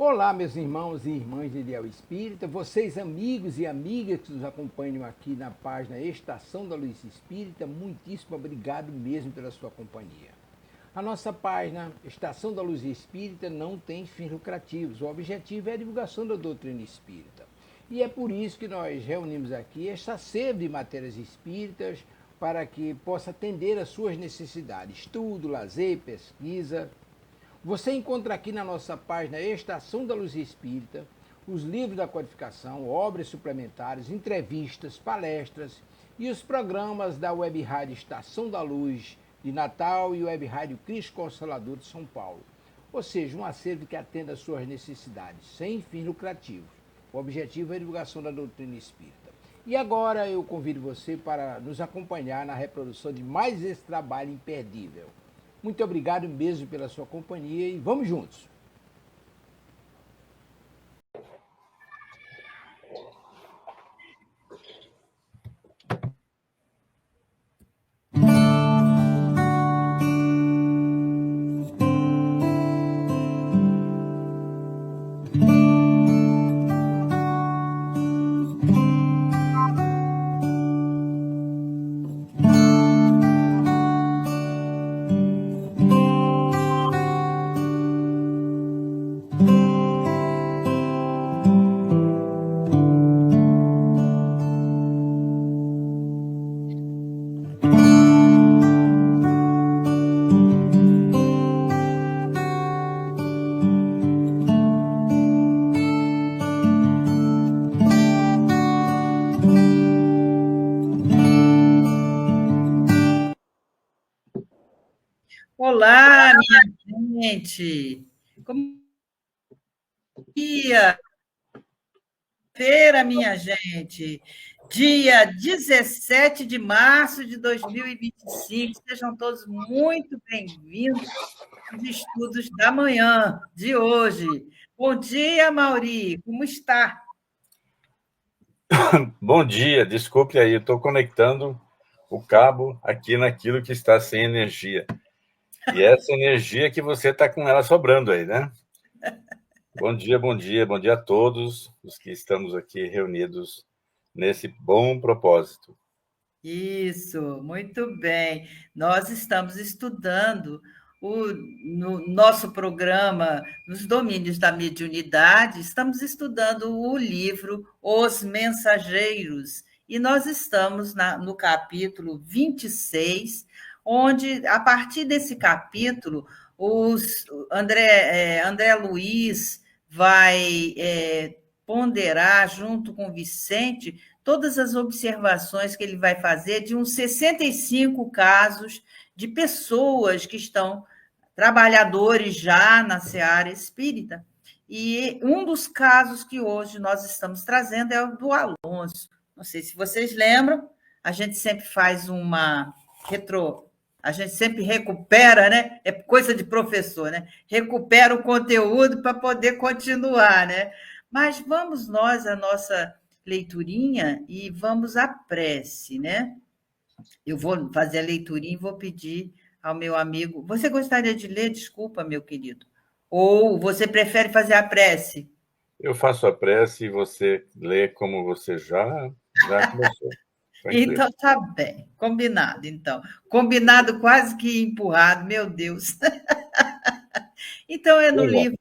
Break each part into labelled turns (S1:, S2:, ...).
S1: Olá, meus irmãos e irmãs de Ideal Espírita, vocês amigos e amigas que nos acompanham aqui na página Estação da Luz Espírita, muitíssimo obrigado mesmo pela sua companhia. A nossa página Estação da Luz Espírita não tem fins lucrativos, o objetivo é a divulgação da doutrina espírita. E é por isso que nós reunimos aqui esta sede de matérias espíritas para que possa atender às suas necessidades, estudo, lazer, pesquisa. Você encontra aqui na nossa página Estação da Luz Espírita os livros da codificação, obras suplementares, entrevistas, palestras e os programas da Web Rádio Estação da Luz de Natal e Web Rádio Cristo Consolador de São Paulo. Ou seja, um acervo que atenda às suas necessidades, sem fins lucrativos. O objetivo é a divulgação da doutrina espírita. E agora eu convido você para nos acompanhar na reprodução de mais esse trabalho imperdível. Muito obrigado mesmo pela sua companhia e vamos juntos!
S2: Olá, minha gente! Como dia? Feira, minha gente! Dia 17 de março de 2025. Sejam todos muito bem-vindos aos estudos da manhã de hoje. Bom dia, Mauri! Como está?
S3: Bom dia, desculpe aí, eu estou conectando o cabo aqui naquilo que está sem energia. E essa energia que você está com ela sobrando aí, né? Bom dia, bom dia, bom dia a todos os que estamos aqui reunidos nesse bom propósito.
S2: Isso, muito bem. Nós estamos estudando no nosso programa, nos domínios da mediunidade, estamos estudando o livro Os Mensageiros, e nós estamos no capítulo 26, onde, a partir desse capítulo, André Luiz vai ponderar, junto com Vicente, todas as observações que ele vai fazer de uns 65 casos de pessoas que estão trabalhadores já na seara espírita. E um dos casos que hoje nós estamos trazendo é o do Alonso. Não sei se vocês lembram, a gente sempre faz a gente sempre recupera, né? É coisa de professor, né? Recupera o conteúdo para poder continuar, né? Mas vamos nós à nossa leiturinha e vamos à prece, né? Eu vou fazer a leiturinha e vou pedir ao meu amigo. Você gostaria de ler? Desculpa, meu querido. Ou você prefere fazer a prece?
S3: Eu faço a prece e você lê como você já começou. Tranquilo.
S2: Então, tá bem. Combinado, então. Combinado quase que empurrado, meu Deus. Então, é no livro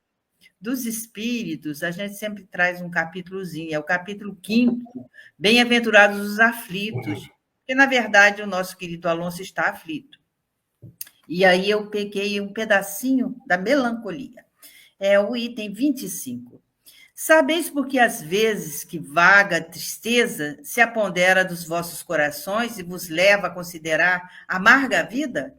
S2: dos Espíritos, a gente sempre traz um capítulozinho, é o capítulo 5º, Bem-aventurados os aflitos, porque, na verdade, o nosso querido Alonso está aflito. E aí eu peguei um pedacinho da melancolia. É o item 25. Sabeis por que às vezes que vaga tristeza se apodera dos vossos corações e vos leva a considerar amarga a vida?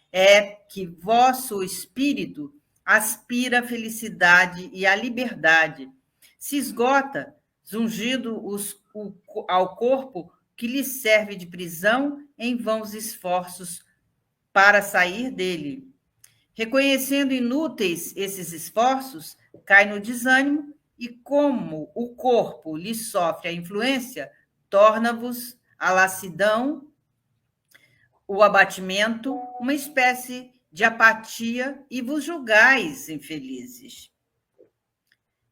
S2: É que vosso espírito aspira à felicidade e à liberdade. Se esgota, zungido ao corpo que lhe serve de prisão em vãos esforços para sair dele. Reconhecendo inúteis esses esforços, cai no desânimo e, como o corpo lhe sofre a influência, torna-vos a lassidão, o abatimento, uma espécie de apatia e vos julgais infelizes.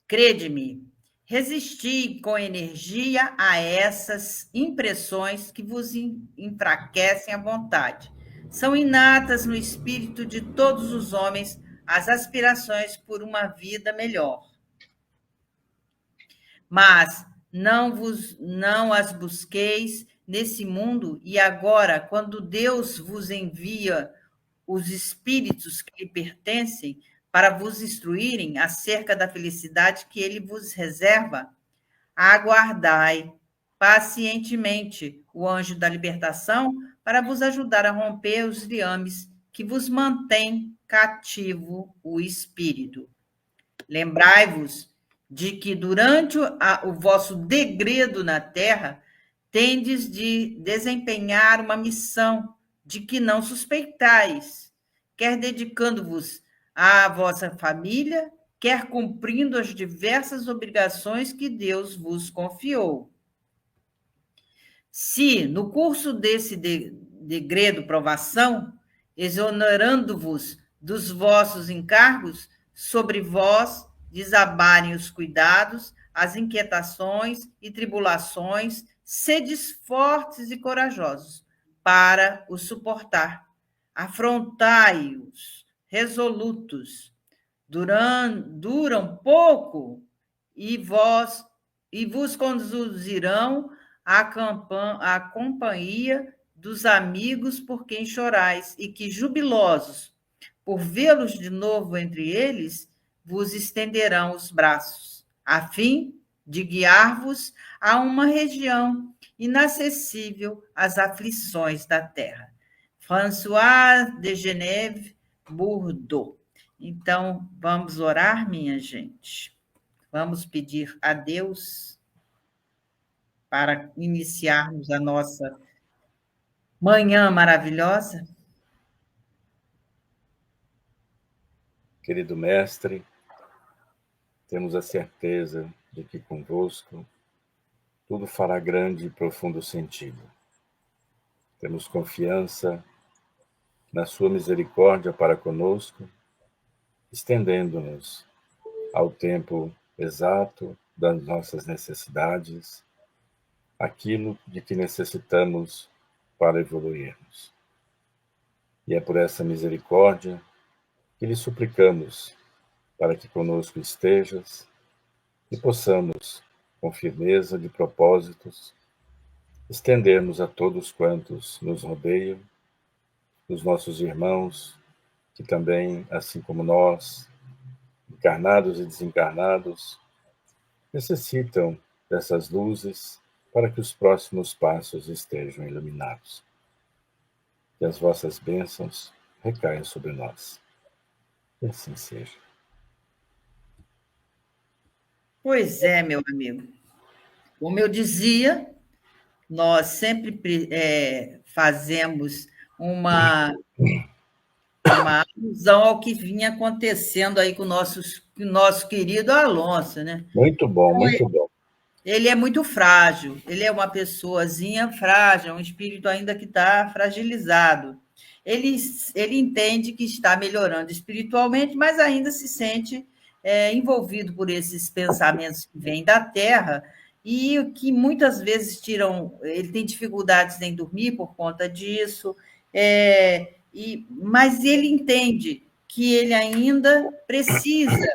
S2: Crede-me, resisti com energia a essas impressões que vos enfraquecem a vontade. São inatas no espírito de todos os homens as aspirações por uma vida melhor. Mas não as busqueis nesse mundo, e agora, quando Deus vos envia os espíritos que lhe pertencem para vos instruírem acerca da felicidade que ele vos reserva, aguardai pacientemente o anjo da libertação para vos ajudar a romper os liames que vos mantém cativo o espírito. Lembrai-vos de que durante o vosso degredo na terra, tendes de desempenhar uma missão de que não suspeitais, quer dedicando-vos à vossa família, quer cumprindo as diversas obrigações que Deus vos confiou. Se, no curso desse degredo provação, exonerando-vos dos vossos encargos, sobre vós desabarem os cuidados, as inquietações e tribulações, sedes fortes e corajosos para os suportar. Afrontai-os, resolutos. Duram pouco e vos conduzirão à companhia dos amigos por quem chorais, e que, jubilosos por vê-los de novo entre eles, vos estenderão os braços, a fim de guiar-vos a uma região inacessível às aflições da terra. François de Geneve, Bordeaux. Então, vamos orar, minha gente. Vamos pedir a Deus para iniciarmos a nossa manhã maravilhosa.
S3: Querido mestre, temos a certeza de que convosco tudo fará grande e profundo sentido. Temos confiança na sua misericórdia para conosco, estendendo-nos ao tempo exato das nossas necessidades, aquilo de que necessitamos para evoluirmos. E é por essa misericórdia que lhe suplicamos para que conosco estejas e possamos, com firmeza de propósitos, estendermos a todos quantos nos rodeiam, os nossos irmãos, que também, assim como nós, encarnados e desencarnados, necessitam dessas luzes para que os próximos passos estejam iluminados. Que as vossas bênçãos recaiam sobre nós. E assim seja.
S2: Pois é, meu amigo. Como eu dizia, nós sempre fazemos uma alusão ao que vinha acontecendo aí com o nosso querido Alonso, né?
S3: Muito bom, muito bom.
S2: Ele é muito frágil, ele é uma pessoazinha frágil, um espírito ainda que está fragilizado. Ele entende que está melhorando espiritualmente, mas ainda se sente envolvido por esses pensamentos que vêm da Terra e que muitas vezes ele tem dificuldades em dormir por conta disso, mas ele entende que ele ainda precisa,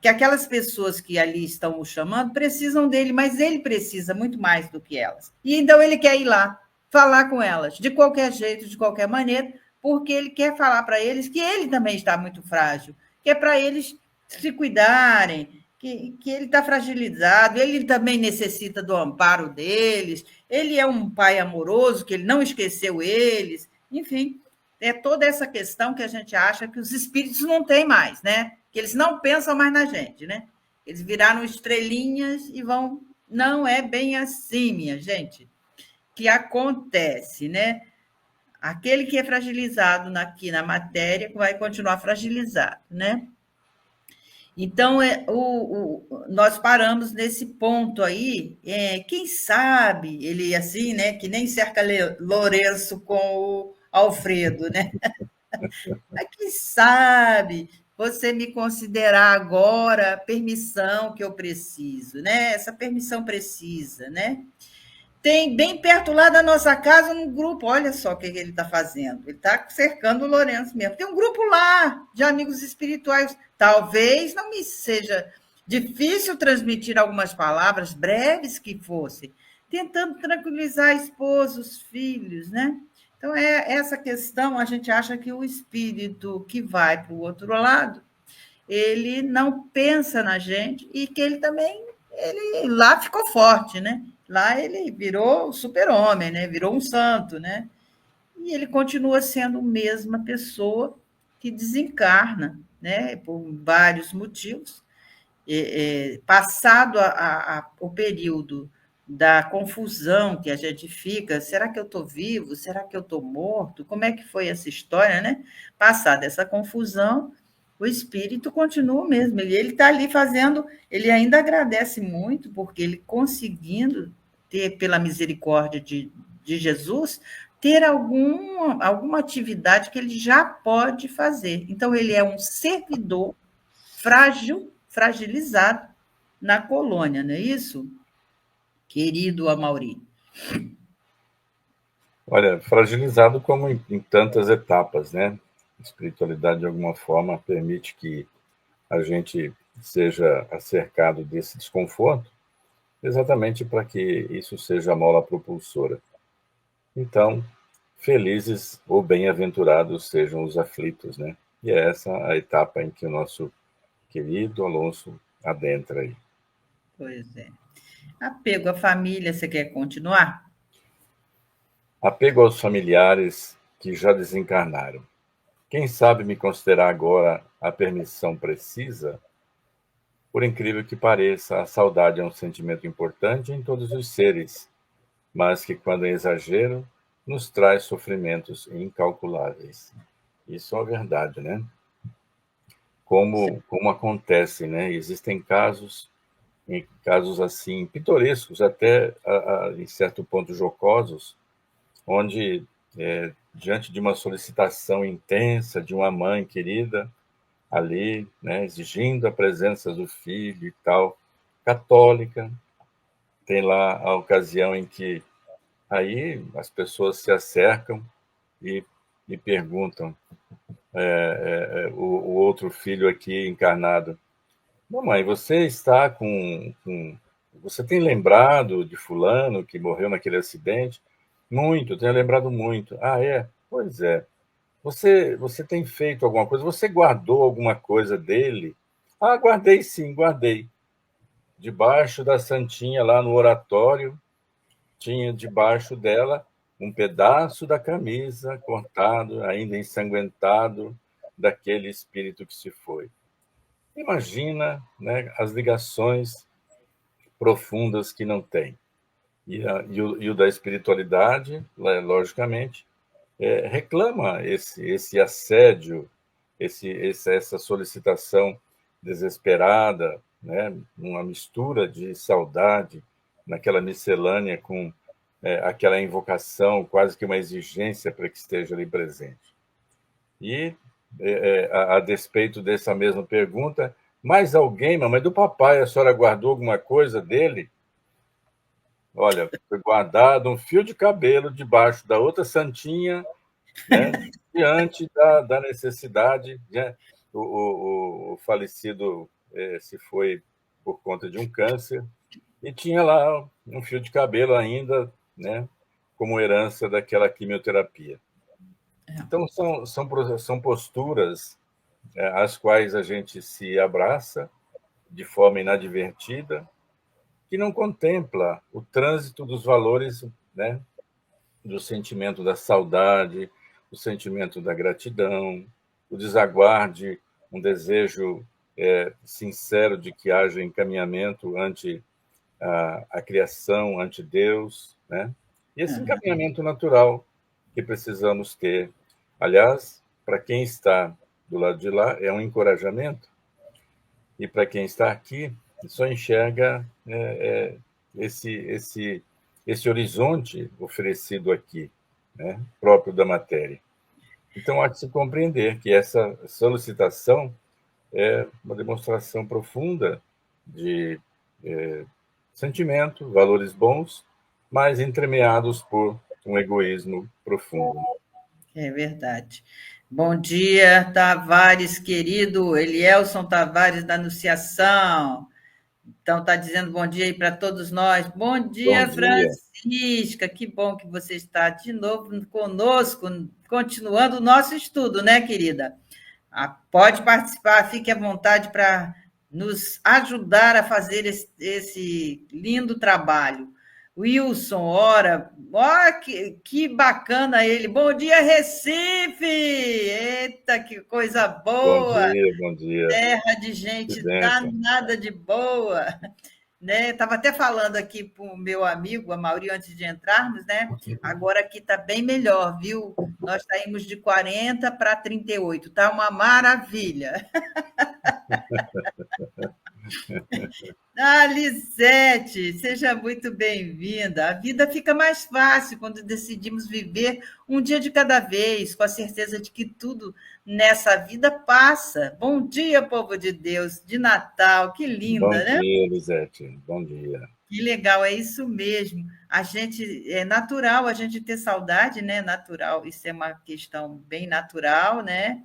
S2: que aquelas pessoas que ali estão o chamando precisam dele, mas ele precisa muito mais do que elas. E então ele quer ir lá, falar com elas, de qualquer jeito, de qualquer maneira, porque ele quer falar para eles que ele também está muito frágil, que é para eles se cuidarem, que ele está fragilizado, ele também necessita do amparo deles, ele é um pai amoroso, que ele não esqueceu eles, enfim, é toda essa questão que a gente acha que os espíritos não têm mais, né? Que eles não pensam mais na gente, né? Eles viraram estrelinhas e vão... Não é bem assim, minha gente, que acontece, né? Aquele que é fragilizado aqui na matéria vai continuar fragilizado, né? Então, nós paramos nesse ponto aí. Quem sabe, ele assim, né? Que nem cerca Lourenço com o Alfredo, né? Mas quem sabe você me considerar agora a permissão que eu preciso, né? Essa permissão precisa, né? Tem bem perto lá da nossa casa um grupo, olha só o que ele está fazendo. Ele está cercando o Lourenço mesmo. Tem um grupo lá de amigos espirituais. Talvez não me seja difícil transmitir algumas palavras, breves que fossem, tentando tranquilizar a esposa, os filhos, né? Então, é essa questão, a gente acha que o espírito que vai para o outro lado, ele não pensa na gente e que ele também, ele lá ficou forte, né? Lá ele virou super-homem, né? Virou um santo, né? E ele continua sendo a mesma pessoa que desencarna, né? Por vários motivos. Passado o período da confusão que a gente fica, será que eu estou vivo? Será que eu estou morto? Como é que foi essa história, né? Passada essa confusão, o espírito continua o mesmo. Ele está ali fazendo, ele ainda agradece muito, porque ele conseguindo ter, pela misericórdia de Jesus, ter alguma atividade que ele já pode fazer. Então, ele é um servidor frágil, fragilizado na colônia, não é isso, querido Amaury?
S3: Olha, fragilizado como em tantas etapas, né? A espiritualidade, de alguma forma, permite que a gente seja cercado desse desconforto, exatamente para que isso seja a mola propulsora. Então, felizes ou bem-aventurados sejam os aflitos, né? E é essa a etapa em que o nosso querido Alonso adentra aí.
S2: Pois é. Apego à família, você quer continuar?
S3: Apego aos familiares que já desencarnaram. Quem sabe me considerar agora a permissão precisa? Por incrível que pareça, a saudade é um sentimento importante em todos os seres, mas que, quando é exagero, nos traz sofrimentos incalculáveis. Isso é a verdade, né? Como acontece, né? Existem casos assim, pitorescos, até em certo ponto jocosos, onde, diante de uma solicitação intensa de uma mãe querida, ali, né, exigindo a presença do filho e tal, católica, tem lá a ocasião em que aí as pessoas se acercam e perguntam, o outro filho aqui encarnado: mamãe, você está você tem lembrado de fulano que morreu naquele acidente? Muito, tenho lembrado muito. Ah, é? Pois é. Você tem feito alguma coisa? Você guardou alguma coisa dele? Ah, guardei sim, guardei. Debaixo da santinha lá no oratório, tinha debaixo dela um pedaço da camisa cortado, ainda ensanguentado, daquele espírito que se foi. Imagina, né, as ligações profundas que não tem. E o da espiritualidade, logicamente, reclama esse assédio, essa solicitação desesperada, né, uma mistura de saudade naquela miscelânea com aquela invocação, quase que uma exigência para que esteja ali presente. E, a despeito dessa mesma pergunta, mais alguém, mamãe, do papai, a senhora guardou alguma coisa dele? Olha, foi guardado um fio de cabelo debaixo da outra santinha, né, diante da necessidade, né? O falecido se foi por conta de um câncer e tinha lá um fio de cabelo ainda, né, como herança daquela quimioterapia. Então, são posturas às quais a gente se abraça de forma inadvertida, que não contempla o trânsito dos valores, né, do sentimento da saudade, o sentimento da gratidão, o desaguarde, um desejo sincero de que haja encaminhamento ante a criação, ante Deus, né? E esse encaminhamento natural que precisamos ter. Aliás, para quem está do lado de lá, é um encorajamento, e para quem está aqui, só enxerga esse horizonte oferecido aqui, né, próprio da matéria. Então, há de se compreender que essa solicitação é uma demonstração profunda de sentimento, valores bons, mas entremeados por um egoísmo profundo.
S2: É verdade. Bom dia, Tavares, querido Elielson Tavares da Anunciação. Então, está dizendo bom dia aí para todos nós. Bom dia,
S3: Bom dia.
S2: Francisca. Que bom que você está de novo conosco, continuando o nosso estudo, né, querida? Pode participar, fique à vontade para nos ajudar a fazer esse lindo trabalho. Wilson, ora, que bacana ele. Bom dia, Recife! Eita, que coisa boa!
S3: Bom dia.
S2: Terra de gente danada de boa. Né? Estava até falando aqui para o meu amigo, a Mauri, antes de entrarmos, né? Agora aqui está bem melhor, viu? Nós saímos de 40 para 38, está uma maravilha. Lisete, seja muito bem-vinda. A vida fica mais fácil quando decidimos viver um dia de cada vez, com a certeza de que tudo nessa vida passa. Bom dia, povo de Deus, de Natal, que linda, né?
S3: Bom dia, Lisete, bom dia.
S2: Que legal, é isso mesmo. É natural a gente ter saudade, né? Natural, isso é uma questão bem natural, né?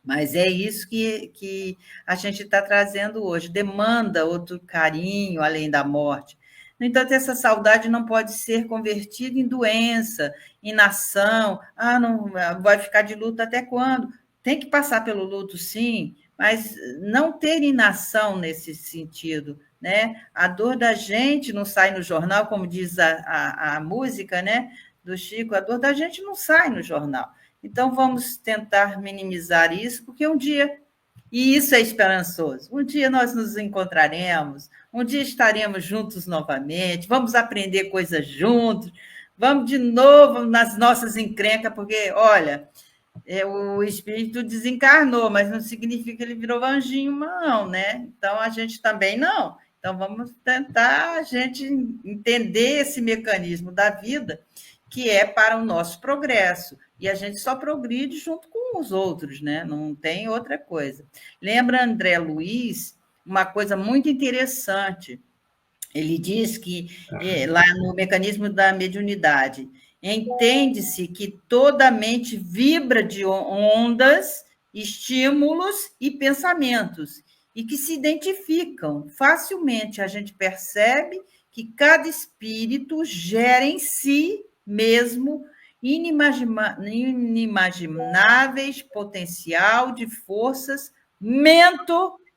S2: Mas é isso que a gente está trazendo hoje. Demanda outro carinho além da morte. No entanto, essa saudade não pode ser convertida em doença, inação. Não vai ficar de luto até quando? Tem que passar pelo luto, sim, mas não ter inação nesse sentido. Né? A dor da gente não sai no jornal, como diz a música, né, do Chico, a dor da gente não sai no jornal. Então, vamos tentar minimizar isso, porque um dia, e isso é esperançoso, um dia nós nos encontraremos, um dia estaremos juntos novamente, vamos aprender coisas juntos, vamos de novo nas nossas encrencas, porque, olha, o espírito desencarnou, mas não significa que ele virou anjinho, não, né? Então, a gente também não. Então, vamos tentar a gente entender esse mecanismo da vida, que é para o nosso progresso. E a gente só progride junto com os outros, né? Não tem outra coisa. Lembra André Luiz, uma coisa muito interessante. Ele diz que, lá no mecanismo da mediunidade, entende-se que toda a mente vibra de ondas, estímulos e pensamentos, e que se identificam facilmente. A gente percebe que cada espírito gera em si mesmo inimagináveis potencial de forças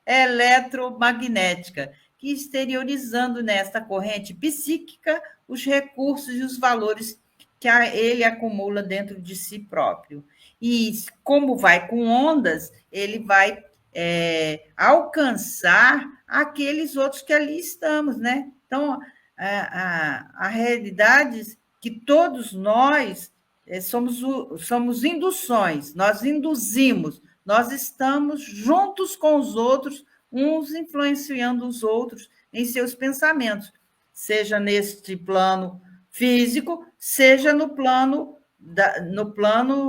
S2: eletromagnética, que exteriorizando nesta corrente psíquica os recursos e os valores que ele acumula dentro de si próprio. E como vai com ondas, ele vai alcançar aqueles outros que ali estamos, né? Então, a realidade que todos nós somos induções, nós induzimos, nós estamos juntos com os outros, uns influenciando os outros em seus pensamentos, seja neste plano físico, seja no plano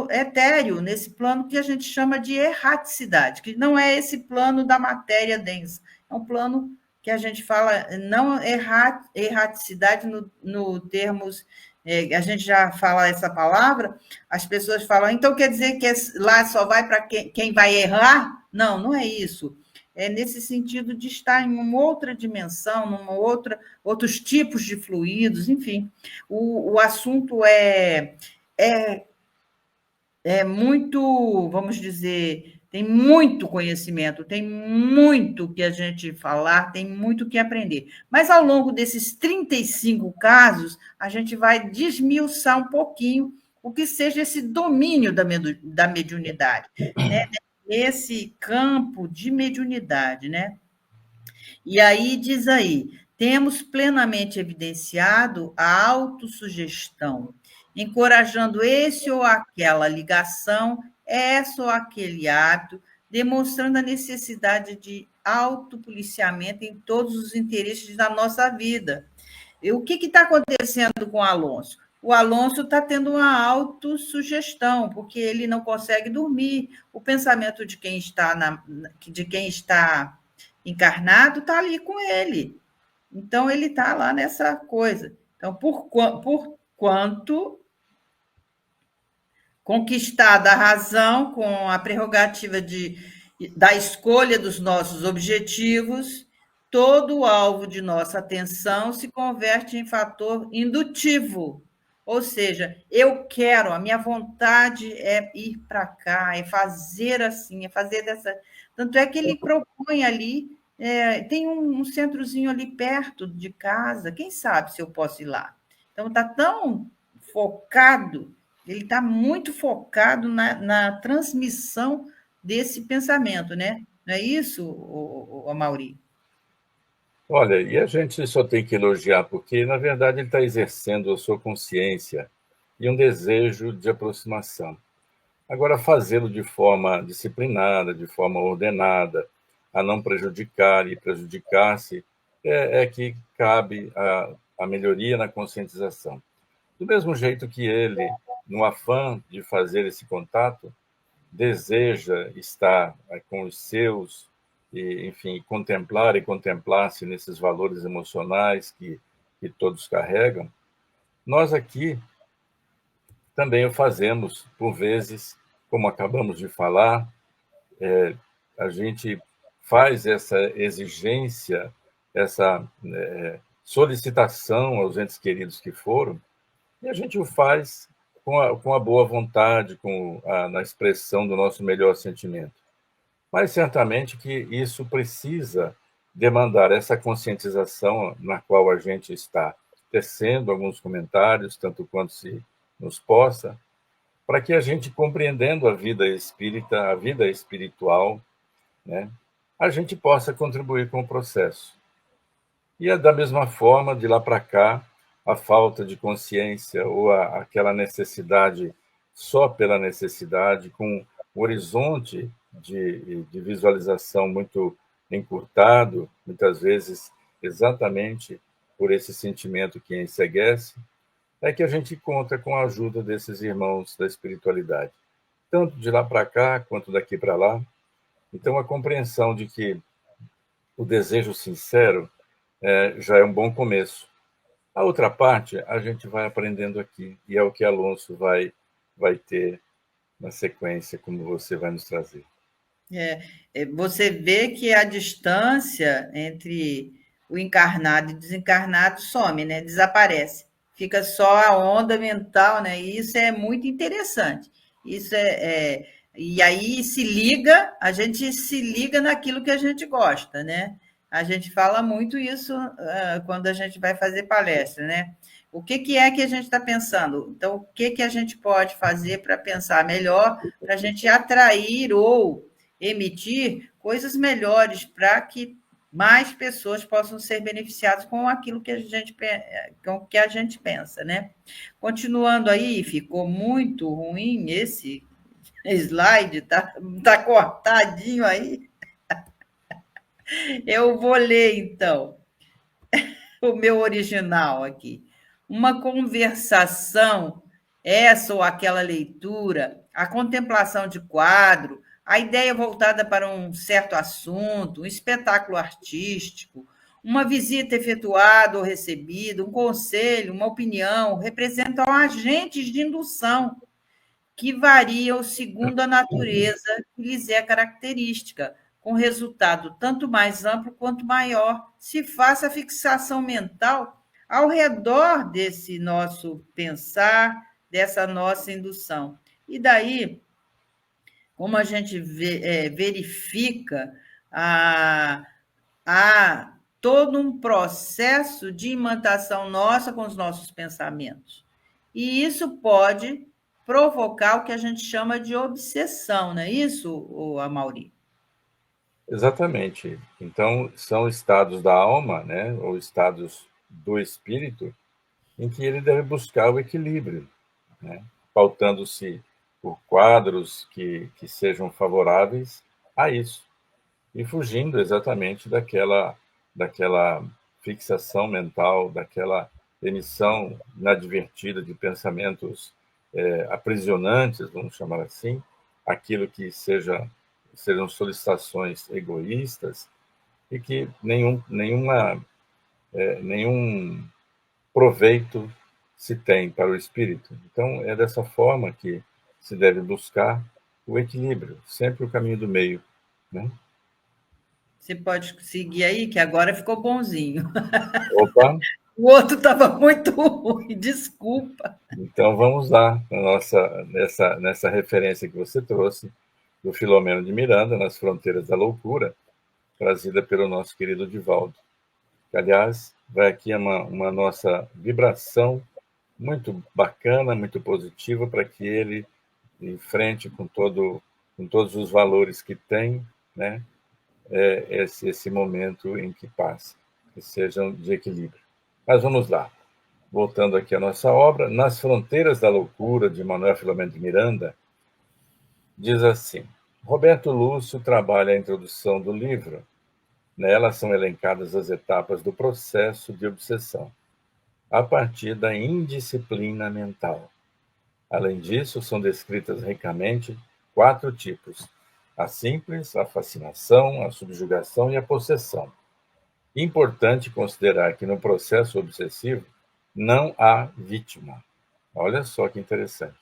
S2: etéreo, nesse plano que a gente chama de erraticidade, que não é esse plano da matéria densa, é um plano que a gente fala, não erraticidade no termos, a gente já fala essa palavra, as pessoas falam, então quer dizer que lá só vai para quem vai errar? Não, não é isso. É nesse sentido de estar em uma outra dimensão, outros tipos de fluidos, enfim. O assunto é muito, vamos dizer, tem muito conhecimento, tem muito que a gente falar, tem muito que aprender. Mas, ao longo desses 35 casos, a gente vai desmiuçar um pouquinho o que seja esse domínio da mediunidade, né? Esse campo de mediunidade, né? E aí, diz aí, temos plenamente evidenciado a autossugestão, encorajando esse ou aquela ligação, esse ou aquele hábito, demonstrando a necessidade de autopoliciamento em todos os interesses da nossa vida. E o que está acontecendo com o Alonso? o Alonso está tendo uma autossugestão, porque ele não consegue dormir. O pensamento de quem está encarnado está ali com ele. Então, ele está lá nessa coisa. Então, por quanto conquistada a razão com a prerrogativa da escolha dos nossos objetivos, todo o alvo de nossa atenção se converte em fator indutivo. Ou seja, eu quero, a minha vontade é ir para cá, é fazer assim, é fazer dessa. Tanto é que ele propõe ali, tem um centrozinho ali perto de casa, quem sabe se eu posso ir lá. Então, está tão focado, ele está muito focado na transmissão desse pensamento, né? Não é isso, Amaury?
S3: Olha, e a gente só tem que elogiar, porque, na verdade, ele está exercendo a sua consciência e um desejo de aproximação. Agora, fazê-lo de forma disciplinada, de forma ordenada, a não prejudicar e prejudicar-se, é que cabe a melhoria na conscientização. Do mesmo jeito que ele, no afã de fazer esse contato, deseja estar com os seus, e, enfim, contemplar e contemplar-se nesses valores emocionais que todos carregam, nós aqui também o fazemos, por vezes, como acabamos de falar, a gente faz essa exigência, essa solicitação aos entes queridos que foram, e a gente o faz com a boa vontade, na expressão do nosso melhor sentimento. Mas certamente que isso precisa demandar essa conscientização na qual a gente está tecendo alguns comentários, tanto quanto se nos possa, para que a gente, compreendendo a vida espírita, a vida espiritual, né, a gente possa contribuir com o processo. E da mesma forma, de lá para cá, a falta de consciência ou aquela necessidade só pela necessidade, com o horizonte de visualização muito encurtado, muitas vezes exatamente por esse sentimento que enceguece, é que a gente conta com a ajuda desses irmãos da espiritualidade, tanto de lá para cá quanto daqui para lá. Então, a compreensão de que o desejo sincero já é um bom começo. A outra parte, a gente vai aprendendo aqui, e é o que Alonso vai ter na sequência, como você vai nos trazer.
S2: Você vê que a distância entre o encarnado e o desencarnado some, né? Desaparece. Fica só a onda mental, né? E isso é muito interessante. Isso e aí a gente se liga naquilo que a gente gosta, né? A gente fala muito isso quando a gente vai fazer palestra, né? O que é que a gente está pensando? Então, o que a gente pode fazer para pensar melhor, para a gente atrair ou emitir coisas melhores para que mais pessoas possam ser beneficiadas com aquilo que a gente pensa, né? Continuando aí, ficou muito ruim esse slide, tá cortadinho aí. Eu vou ler, então, o meu original aqui. Uma conversação, essa ou aquela leitura, a contemplação de quadro, a ideia voltada para um certo assunto, um espetáculo artístico, uma visita efetuada ou recebida, um conselho, uma opinião, representam agentes de indução que variam segundo a natureza que lhes é característica, com resultado tanto mais amplo quanto maior, se faça a fixação mental ao redor desse nosso pensar, dessa nossa indução. E daí, como a gente verifica todo um processo de imantação nossa com os nossos pensamentos. E isso pode provocar o que a gente chama de obsessão, não é isso, Amaury?
S3: Exatamente. Então, são estados da alma, né, ou estados do espírito, em que ele deve buscar o equilíbrio, né, pautando-se por quadros que sejam favoráveis a isso, e fugindo exatamente daquela fixação mental, daquela emissão inadvertida de pensamentos aprisionantes, vamos chamar assim, aquilo que sejam solicitações egoístas e que nenhum proveito se tem para o espírito. Então, é dessa forma que se deve buscar o equilíbrio, sempre o caminho do meio, né?
S2: Você pode seguir aí, que agora ficou bonzinho.
S3: Opa!
S2: O outro estava muito ruim, desculpa.
S3: Então, vamos lá, nessa referência que você trouxe, do Filomeno de Miranda, Nas Fronteiras da Loucura, trazida pelo nosso querido Divaldo. Que, aliás, vai aqui uma nossa vibração muito bacana, muito positiva, para que ele enfrente com todos os valores que tem, né, esse momento em que passa, que sejam de equilíbrio. Mas vamos lá. Voltando aqui à nossa obra, Nas Fronteiras da Loucura, de Manuel Filomeno de Miranda, diz assim: Roberto Lúcio trabalha a introdução do livro. Nela são elencadas as etapas do processo de obsessão, a partir da indisciplina mental. Além disso, são descritas ricamente 4 tipos: a simples, a fascinação, a subjugação e a possessão. Importante considerar que no processo obsessivo não há vítima. Olha só que interessante.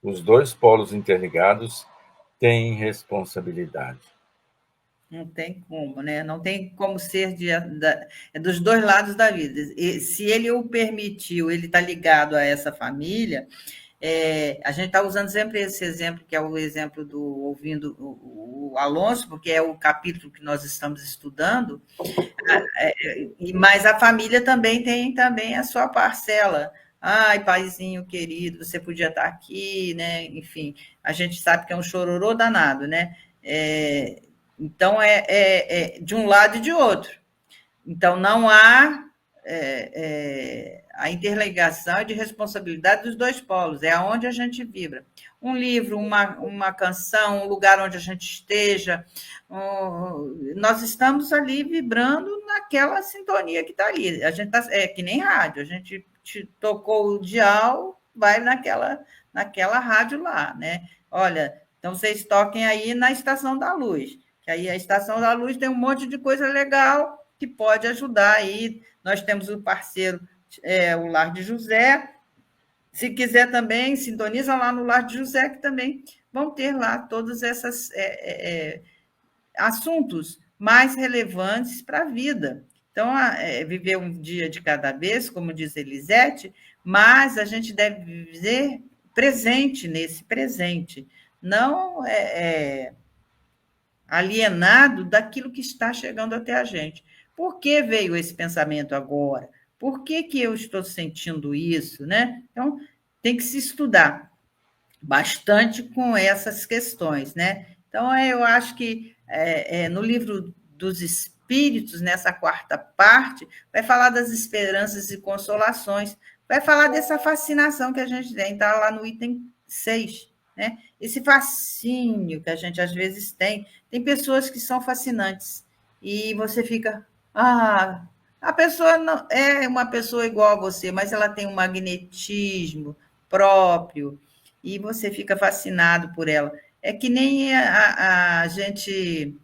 S3: Os 2 polos interligados têm responsabilidade.
S2: Não tem como, né? Não tem como ser é dos 2 lados da vida. E se ele o permitiu, ele está ligado a essa família. A gente está usando sempre esse exemplo, que é o exemplo do ouvindo o Alonso, porque é o capítulo que nós estamos estudando, mas a família também tem também a sua parcela. Ai, paizinho querido, você podia estar aqui, né? Enfim, a gente sabe que é um chororô danado, né? Então, de um lado e de outro. Então, não há a interligação de responsabilidade dos 2 polos, é aonde a gente vibra. Um livro, uma canção, um lugar onde a gente esteja, nós estamos ali vibrando naquela sintonia que está ali. A gente é que nem rádio, a gente tocou o dial, vai naquela rádio lá, né? Olha, então vocês toquem aí na Estação da Luz, que aí a Estação da Luz tem um monte de coisa legal que pode ajudar aí. Nós temos o parceiro, o Lar de José. Se quiser também, sintoniza lá no Lar de José, que também vão ter lá todos esses assuntos mais relevantes para a vida. Então, viver um dia de cada vez, como diz Elisete, mas a gente deve viver presente nesse presente, não alienado daquilo que está chegando até a gente. Por que veio esse pensamento agora? Por que eu estou sentindo isso, né? Então, tem que se estudar bastante com essas questões, né? Então, eu acho que no livro dos Espíritos, nessa 4ª parte, vai falar das esperanças e consolações, vai falar dessa fascinação que a gente tem, está lá no item 6, né? Esse fascínio que a gente às vezes tem. Tem pessoas que são fascinantes e você fica, a pessoa não é uma pessoa igual a você, mas ela tem um magnetismo próprio e você fica fascinado por ela. É que nem a gente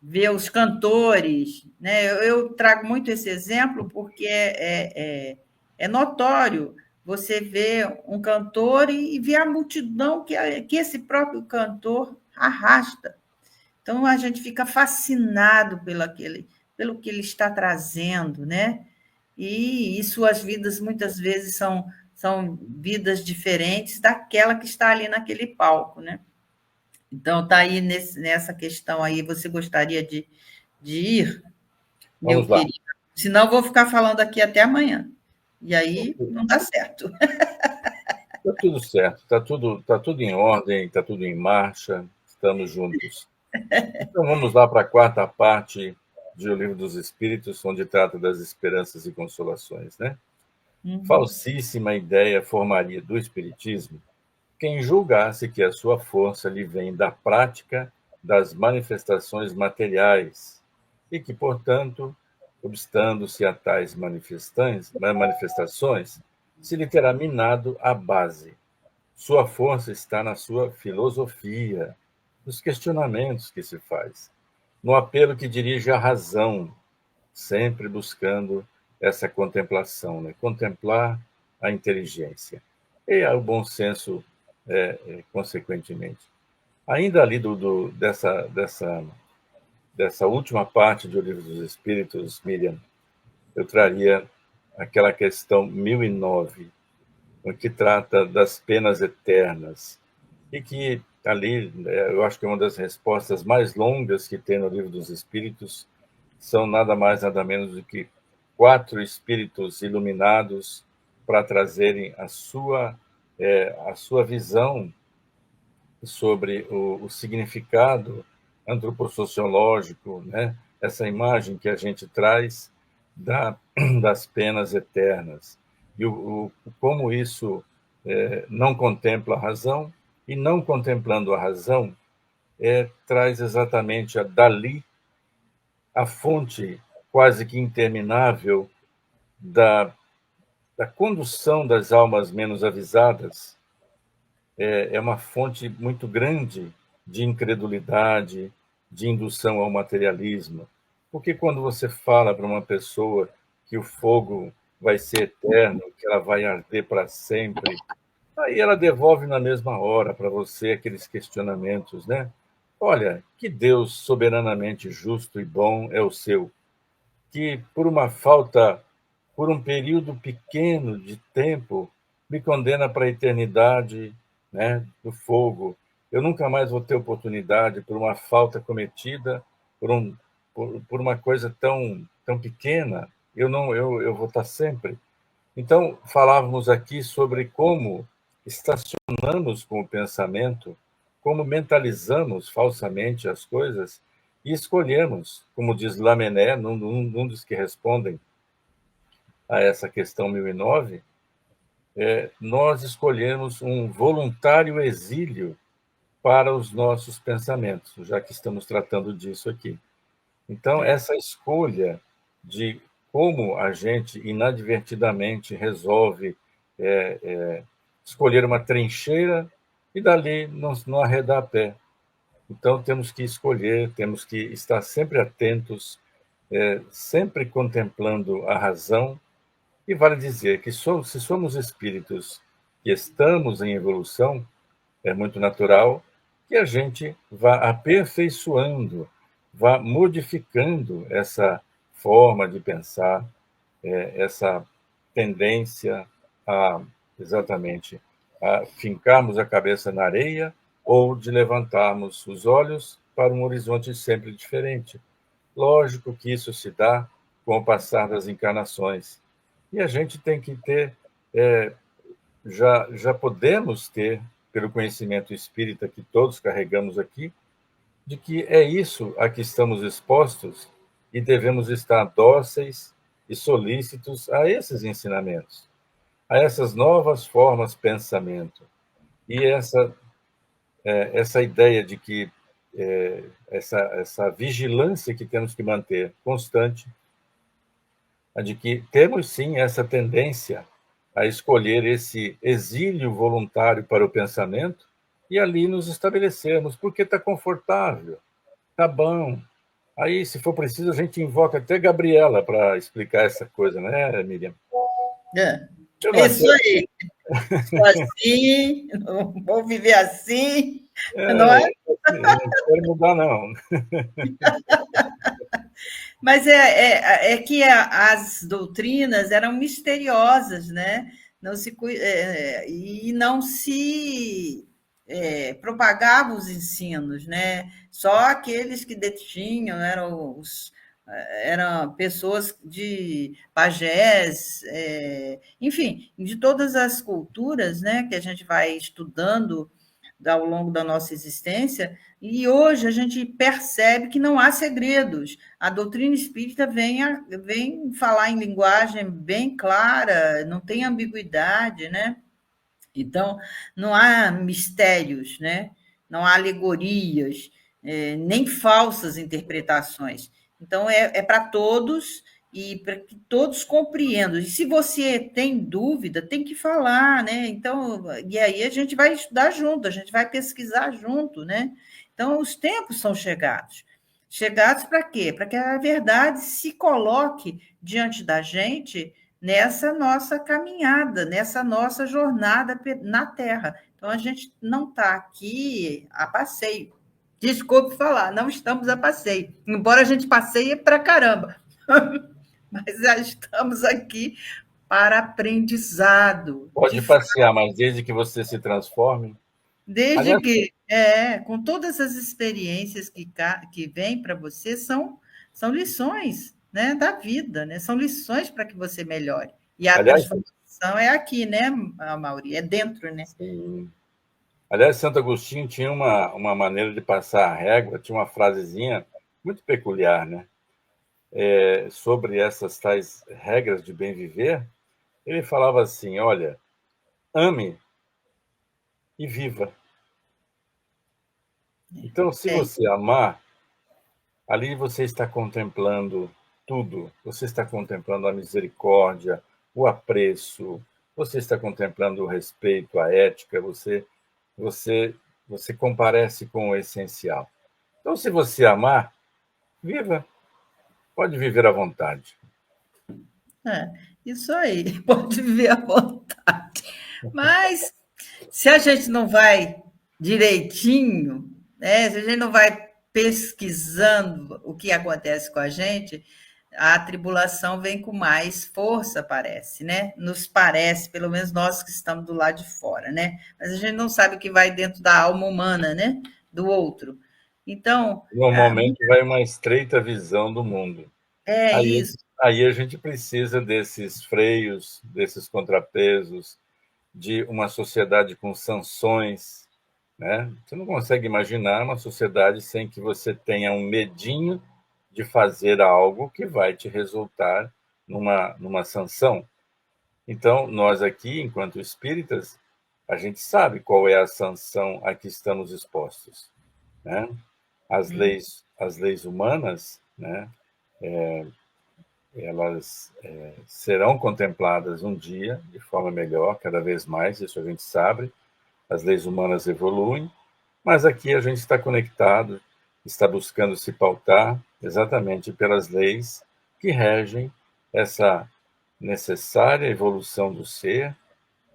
S2: vê os cantores, né? Eu trago muito esse exemplo porque é notório você vê um cantor e vê a multidão que esse próprio cantor arrasta. Então, a gente fica fascinado pelo que ele está trazendo, né? E suas vidas, muitas vezes, são vidas diferentes daquela que está ali naquele palco, né? Então, está aí nessa questão aí, você gostaria de ir, meu
S3: Vamos lá.
S2: querido? Senão, vou ficar falando aqui até amanhã. E aí, não dá certo.
S3: Está tudo certo, tá tudo em ordem, está tudo em marcha, estamos juntos. Então vamos lá para a 4ª parte do Livro dos Espíritos, onde trata das esperanças e consolações, né? Falsíssima ideia formaria do Espiritismo quem julgasse que a sua força lhe vem da prática das manifestações materiais e que, portanto, obstando-se a tais manifestações, se lhe terá minado a base. Sua força está na sua filosofia, nos questionamentos que se faz, no apelo que dirige à razão, sempre buscando essa contemplação, né? Contemplar a inteligência e o bom senso, consequentemente. Ainda ali dessa última parte do Livro dos Espíritos, Miriam, eu traria aquela questão 1009, que trata das penas eternas, e que ali, eu acho que é uma das respostas mais longas que tem no Livro dos Espíritos, são nada mais, nada menos do que 4 espíritos iluminados para trazerem a sua visão sobre o significado antropossociológico, né? Essa imagem que a gente traz das penas eternas e como isso não contempla a razão, e não contemplando a razão, traz exatamente dali a fonte quase que interminável da, da condução das almas menos avisadas. É uma fonte muito grande de incredulidade, de indução ao materialismo. Porque quando você fala para uma pessoa que o fogo vai ser eterno, que ela vai arder para sempre, aí ela devolve na mesma hora para você aqueles questionamentos, né? Olha, que Deus soberanamente justo e bom é o seu, que por um período pequeno de tempo, me condena para a eternidade, né, do fogo. Eu nunca mais vou ter oportunidade por uma falta cometida, por uma coisa tão pequena. Eu vou estar sempre. Então, falávamos aqui sobre como estacionamos com o pensamento, como mentalizamos falsamente as coisas e escolhemos, como diz Lamennais, num dos que respondem a essa questão 1009, nós escolhemos um voluntário exílio para os nossos pensamentos, já que estamos tratando disso aqui. Então, essa escolha de como a gente inadvertidamente resolve escolher uma trincheira e dali não arredar pé. Então, temos que escolher, temos que estar sempre atentos, sempre contemplando a razão. E vale dizer que se somos espíritos que estamos em evolução, é muito natural que a gente vá aperfeiçoando, vá modificando essa forma de pensar, essa tendência a, exatamente, a fincarmos a cabeça na areia ou de levantarmos os olhos para um horizonte sempre diferente. Lógico que isso se dá com o passar das encarnações. E a gente tem que ter, já podemos ter, pelo conhecimento espírita que todos carregamos aqui, de que é isso a que estamos expostos e devemos estar dóceis e solícitos a esses ensinamentos, a essas novas formas de pensamento. E essa ideia de que essa vigilância que temos que manter constante, a de que temos sim essa tendência a escolher esse exílio voluntário para o pensamento e ali nos estabelecermos, porque está confortável, está bom. Aí, se for preciso, a gente invoca até Gabriela para explicar essa coisa, né, Miriam?
S2: É isso aí. Sou assim, não vou viver assim, não é?
S3: Não quero mudar, não.
S2: Mas é que as doutrinas eram misteriosas, né? E não se propagavam os ensinos, né? Só aqueles que detinham eram pessoas de pajés, enfim, de todas as culturas, né, que a gente vai estudando ao longo da nossa existência, e hoje a gente percebe que não há segredos. A doutrina espírita vem falar em linguagem bem clara, não tem ambiguidade, né? Então, não há mistérios, né? Não há alegorias, nem falsas interpretações. Então, é para todos e para que todos compreendam. E se você tem dúvida, tem que falar, né? Então, e aí a gente vai estudar junto, a gente vai pesquisar junto, né? Então, os tempos são chegados. Chegados para quê? Para que a verdade se coloque diante da gente nessa nossa caminhada, nessa nossa jornada na Terra. Então, a gente não está aqui a passeio. Desculpe falar, não estamos a passeio. Embora a gente passeie para caramba. Mas já estamos aqui para aprendizado.
S3: Pode passear, mas desde que você se transforme.
S2: Desde
S3: Aliás,
S2: que, com todas as experiências que vêm para você, são lições, né, da vida, né? São lições para que você melhore. E a
S3: aliás,
S2: transformação é aqui, né, Mauri? É dentro, né?
S3: sim. Aliás, Santo Agostinho tinha uma maneira de passar a régua, tinha uma frasezinha muito peculiar, né? Sobre essas tais regras de bem viver. Ele falava assim: olha, ame e viva. Então, se
S2: É,
S3: você amar, ali você está contemplando tudo. Você está contemplando a misericórdia, o apreço, você está contemplando o respeito, a ética, você, você comparece com o essencial. Então, se você amar, viva. Pode viver à vontade.
S2: isso aí, pode viver à vontade. Mas se a gente não vai direitinho, né, se a gente não vai pesquisando o que acontece com a tribulação vem com mais força, parece, né? Nos parece, pelo menos nós que estamos do lado de fora, né? Mas a gente não sabe o que vai dentro da alma humana, né? Do outro. Então,
S3: Normalmente vai uma estreita visão do mundo.
S2: é
S3: Aí,
S2: isso.
S3: aí a gente precisa desses freios, desses contrapesos, de uma sociedade com sanções, né? Você não consegue imaginar uma sociedade sem que você tenha um medinho de fazer algo que vai te resultar numa sanção. Então, nós aqui, enquanto espíritas, a gente sabe qual é a sanção a que estamos expostos, né? As leis humanas, né? Elas serão contempladas um dia de forma melhor, cada vez mais, isso a gente sabe. As leis humanas evoluem, mas aqui a gente está conectado, está buscando se pautar exatamente pelas leis que regem essa necessária evolução do ser.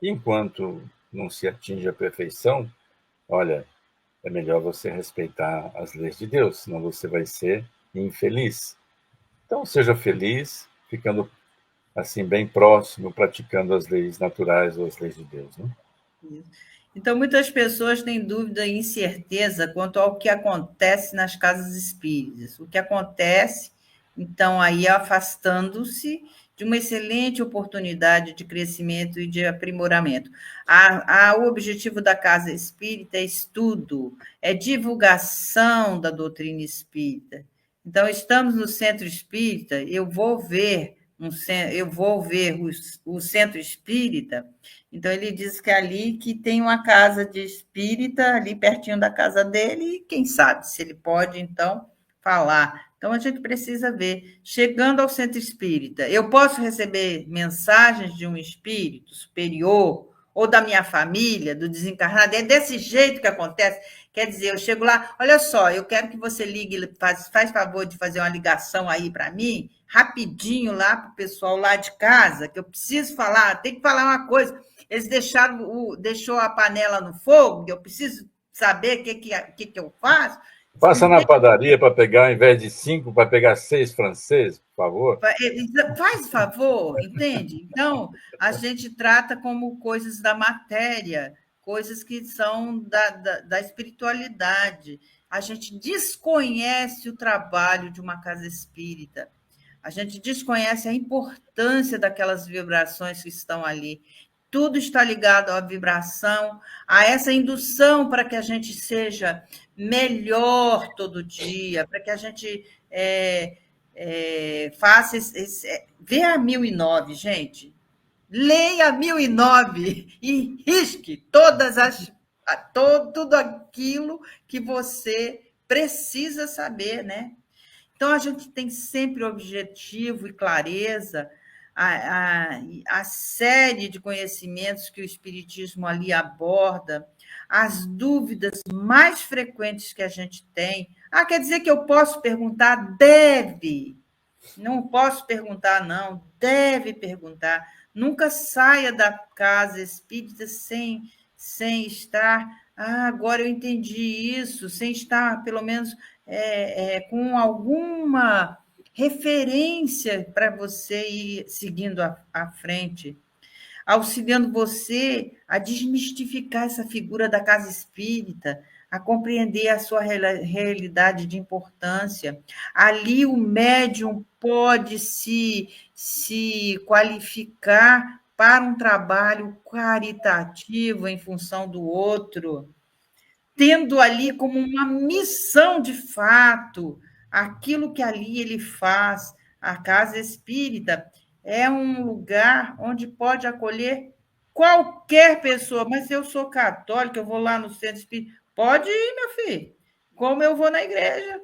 S3: E enquanto não se atinge a perfeição, olha, é melhor você respeitar as leis de Deus, senão você vai ser infeliz. Então, seja feliz, ficando assim bem próximo, praticando as leis naturais ou as leis de Deus, né?
S2: Então, muitas pessoas têm dúvida e incerteza quanto ao que acontece nas casas espíritas. O que acontece, então, aí afastando-se de uma excelente oportunidade de crescimento e de aprimoramento. O objetivo da casa espírita é estudo, é divulgação da doutrina espírita. Então, estamos no centro espírita, eu vou ver o centro espírita. Então, ele diz que é ali que tem uma casa de espírita, ali pertinho da casa dele, e quem sabe se ele pode, então, falar. Então, a gente precisa ver. Chegando ao centro espírita, eu posso receber mensagens de um espírito superior, ou da minha família, do desencarnado? É desse jeito que acontece. Quer dizer, eu chego lá, olha só, eu quero que você ligue, faz favor de fazer uma ligação aí para mim, rapidinho lá para o pessoal lá de casa, que eu preciso falar, tem que falar uma coisa. Eles deixou a panela no fogo, eu preciso saber o que eu faço.
S3: Passa na padaria para pegar, ao invés de 5, para pegar 6 franceses, por favor.
S2: Faz favor, entende? Então, a gente trata como coisas da matéria, coisas que são da espiritualidade. A gente desconhece o trabalho de uma casa espírita. A gente desconhece a importância daquelas vibrações que estão ali. Tudo está ligado à vibração, a essa indução para que a gente seja melhor todo dia, para que a gente faça vê a 1009, gente. Leia 1009 e risque tudo aquilo que você precisa saber, né? Então, a gente tem sempre objetivo e clareza, a série de conhecimentos que o Espiritismo ali aborda, as dúvidas mais frequentes que a gente tem. Ah, quer dizer que eu posso perguntar? Deve. Não posso perguntar, não. Deve perguntar. Nunca saia da casa espírita sem estar. Ah, agora eu entendi isso, sem estar, pelo menos, com alguma referência para você ir seguindo à frente, auxiliando você a desmistificar essa figura da casa espírita, a compreender a sua realidade de importância. Ali o médium pode se qualificar para um trabalho caritativo em função do outro, tendo ali como uma missão de fato aquilo que ali ele faz. A casa espírita é um lugar onde pode acolher qualquer pessoa. Mas se eu sou católica, eu vou lá no centro espírita. Pode ir, meu filho. Como eu vou na igreja?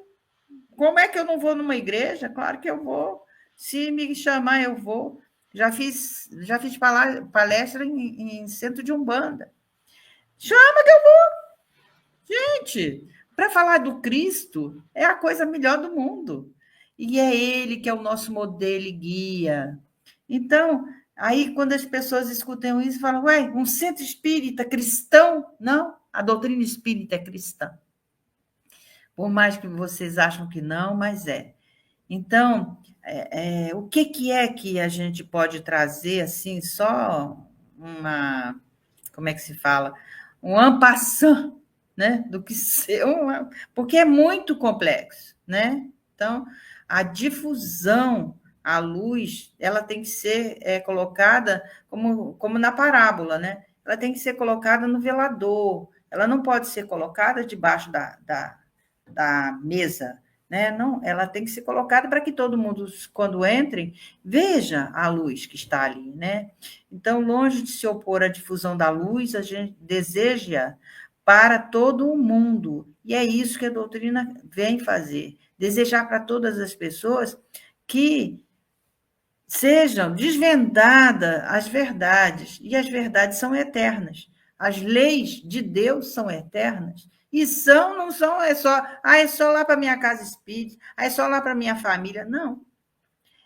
S2: Como é que eu não vou numa igreja? Claro que eu vou. Se me chamar, eu vou. Já fiz palestra em centro de Umbanda. Chama que eu vou. Gente, para falar do Cristo, é a coisa melhor do mundo. E é ele que é o nosso modelo e guia. Então, aí quando as pessoas escutam isso, falam, ué, um centro espírita cristão? Não, a doutrina espírita é cristã. Por mais que vocês acham que não, mas é. Então, o que é que a gente pode trazer, assim, só uma, como é que se fala? Um en passant, né? Do que ser porque é muito complexo, né? Então, a difusão, a luz, ela tem que ser colocada como na parábola, né? Ela tem que ser colocada no velador, ela não pode ser colocada debaixo da mesa, né? Não, ela tem que ser colocada para que todo mundo, quando entre, veja a luz que está ali, né? Então, longe de se opor à difusão da luz, a gente deseja para todo o mundo. E é isso que a doutrina vem fazer. Desejar para todas as pessoas que sejam desvendadas as verdades. E as verdades são eternas. As leis de Deus são eternas. E não são, é só lá para minha casa espírita, é só lá para minha família. Não.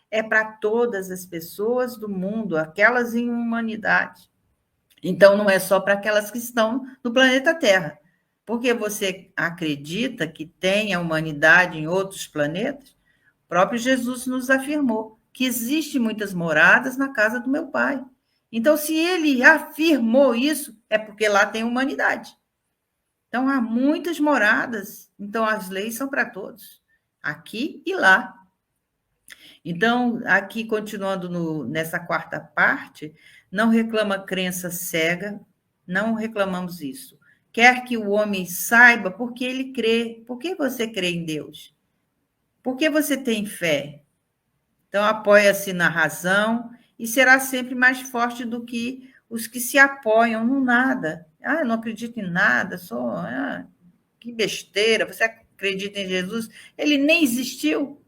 S2: É para todas as pessoas do mundo, aquelas em humanidade. Então, não é só para aquelas que estão no planeta Terra. Porque você acredita que tem a humanidade em outros planetas? O próprio Jesus nos afirmou que existem muitas moradas na casa do meu Pai. Então, se ele afirmou isso, é porque lá tem humanidade. Então, há muitas moradas. Então, as leis são para todos, aqui e lá. Então, aqui, continuando nessa quarta parte, não reclama crença cega, não reclamamos isso. Quer que o homem saiba porque ele crê. Por que você crê em Deus? Por que você tem fé? Então, apoia-se na razão e será sempre mais forte do que os que se apoiam no nada. Ah, eu não acredito em nada, que besteira, você acredita em Jesus? Ele nem existiu.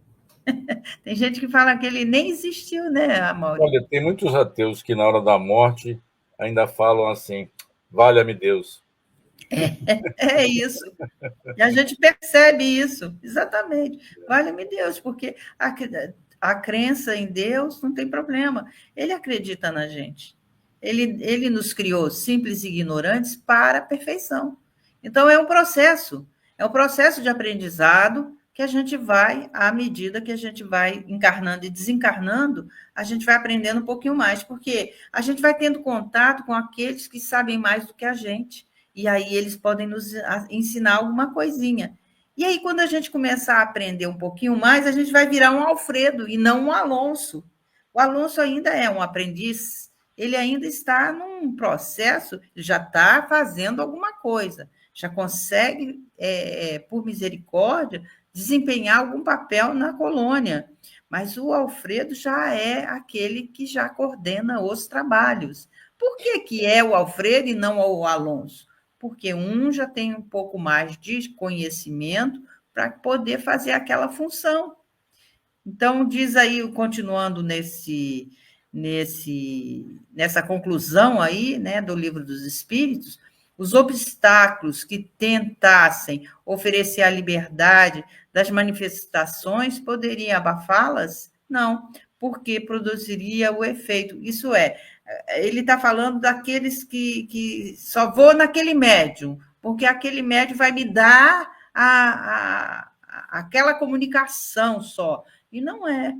S2: Tem gente que fala que ele nem existiu, né, Amaury?
S3: Olha, tem muitos ateus que na hora da morte ainda falam assim, valha-me Deus.
S2: É isso. E a gente percebe isso, exatamente. Valha-me Deus, porque a crença em Deus não tem problema. Ele acredita na gente. Ele nos criou simples e ignorantes para a perfeição. Então, é um processo de aprendizado que a gente vai, à medida que a gente vai encarnando e desencarnando, a gente vai aprendendo um pouquinho mais, porque a gente vai tendo contato com aqueles que sabem mais do que a gente, e aí eles podem nos ensinar alguma coisinha. E aí, quando a gente começar a aprender um pouquinho mais, a gente vai virar um Alfredo e não um Alonso. O Alonso ainda é um aprendiz, ele ainda está num processo, já está fazendo alguma coisa, já consegue, por misericórdia, desempenhar algum papel na colônia. Mas o Alfredo já é aquele que já coordena os trabalhos. Por que é o Alfredo e não o Alonso? Porque um já tem um pouco mais de conhecimento para poder fazer aquela função. Então, diz aí, continuando nessa conclusão aí, né, do Livro dos Espíritos, os obstáculos que tentassem oferecer a liberdade das manifestações poderiam abafá-las? Não, porque produziria o efeito. Isso é, ele está falando daqueles que só vou naquele médium, porque aquele médium vai me dar aquela comunicação só. E não é.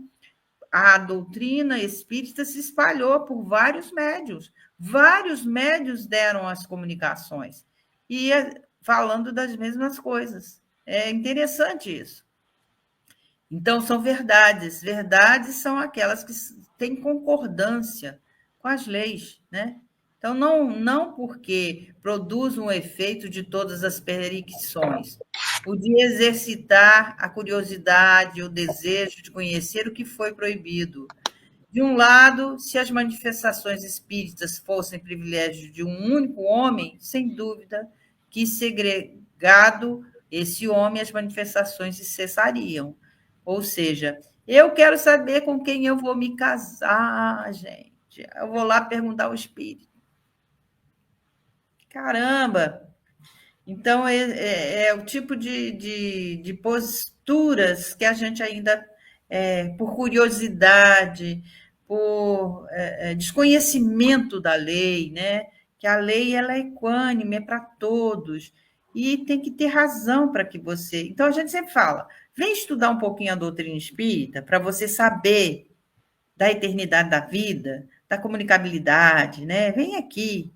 S2: A doutrina espírita se espalhou por vários médios. Vários médios deram as comunicações. E falando das mesmas coisas. É interessante isso. Então, são verdades. Verdades são aquelas que têm concordância com as leis, né? Então, não porque produz um efeito de todas as pericções, o de exercitar a curiosidade, o desejo de conhecer o que foi proibido. De um lado, se as manifestações espíritas fossem privilégio de um único homem, sem dúvida que segregado esse homem, as manifestações se cessariam. Ou seja, eu quero saber com quem eu vou me casar, gente. Eu vou lá perguntar ao espírito. Caramba! Então, é o tipo de posturas que a gente ainda, por curiosidade, por desconhecimento da lei, né? Que a lei ela é equânime, é para todos, e tem que ter razão para que você. Então, a gente sempre fala: vem estudar um pouquinho a doutrina espírita para você saber da eternidade da vida, da comunicabilidade, né? Vem aqui.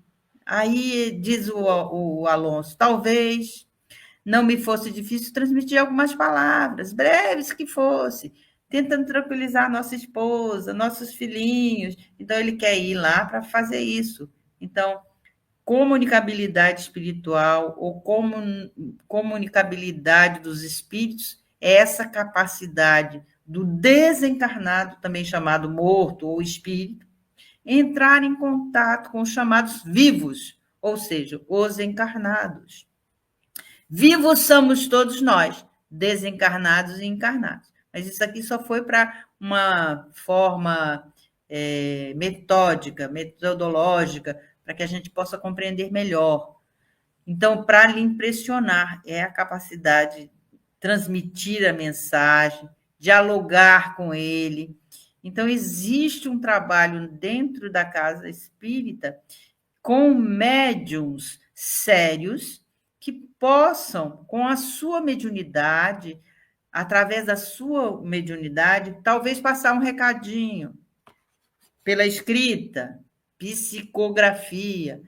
S2: Aí diz o Alonso, talvez não me fosse difícil transmitir algumas palavras, breves que fosse, tentando tranquilizar a nossa esposa, nossos filhinhos. Então, ele quer ir lá para fazer isso. Então, comunicabilidade espiritual ou comunicabilidade dos espíritos é essa capacidade do desencarnado, também chamado morto ou espírito, entrar em contato com os chamados vivos, ou seja, os encarnados. Vivos somos todos nós, desencarnados e encarnados. Mas isso aqui só foi para uma forma metódica, metodológica, para que a gente possa compreender melhor. Então, para lhe impressionar, é a capacidade de transmitir a mensagem, dialogar com ele. Então, existe um trabalho dentro da casa espírita com médiums sérios que possam, com a sua mediunidade, através da sua mediunidade, talvez passar um recadinho pela escrita, psicografia,